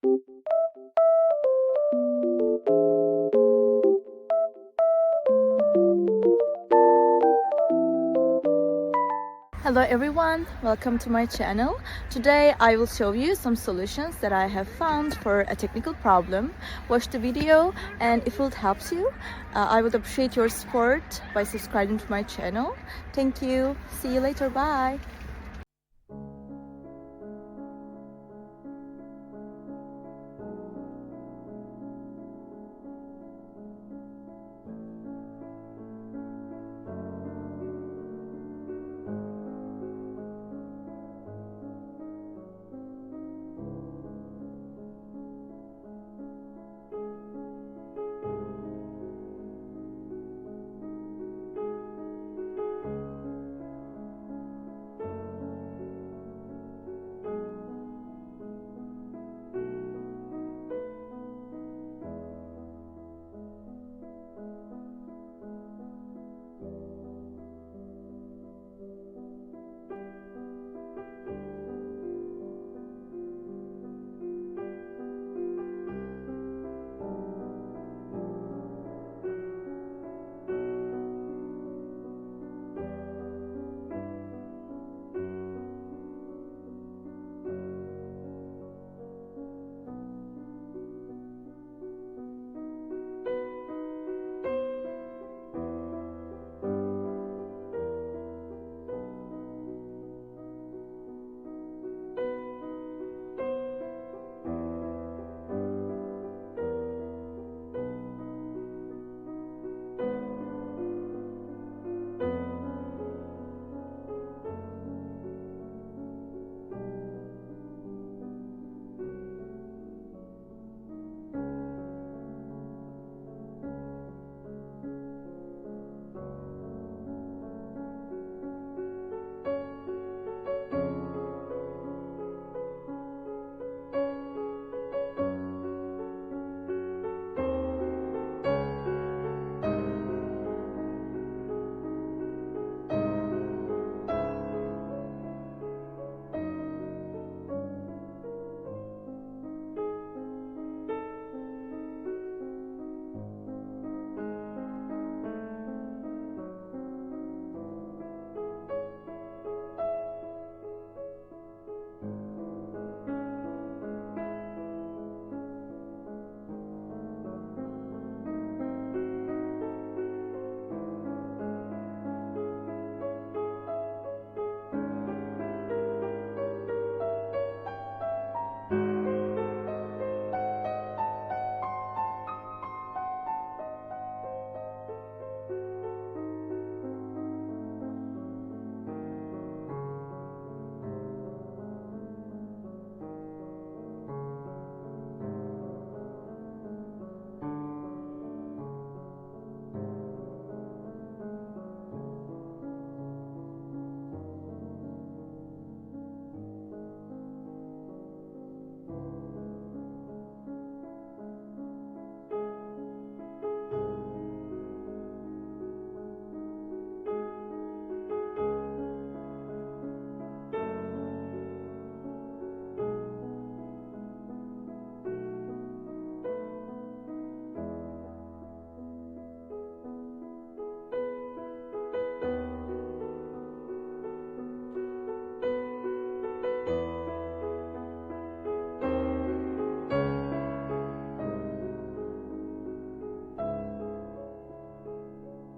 Hello everyone, welcome to my channel. Today I will show you some solutions that I have found for a technical problem. Watch the video, and if it helps you, I would appreciate your support by subscribing to my channel. Thank you. See you later. Bye.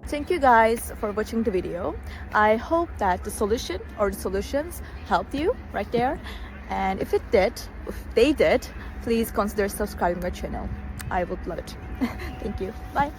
Thank you guys for watching the video. I hope that the solution or the solutions helped you right there. And if they did, please consider subscribing my channel. I would love it. Thank you. Bye.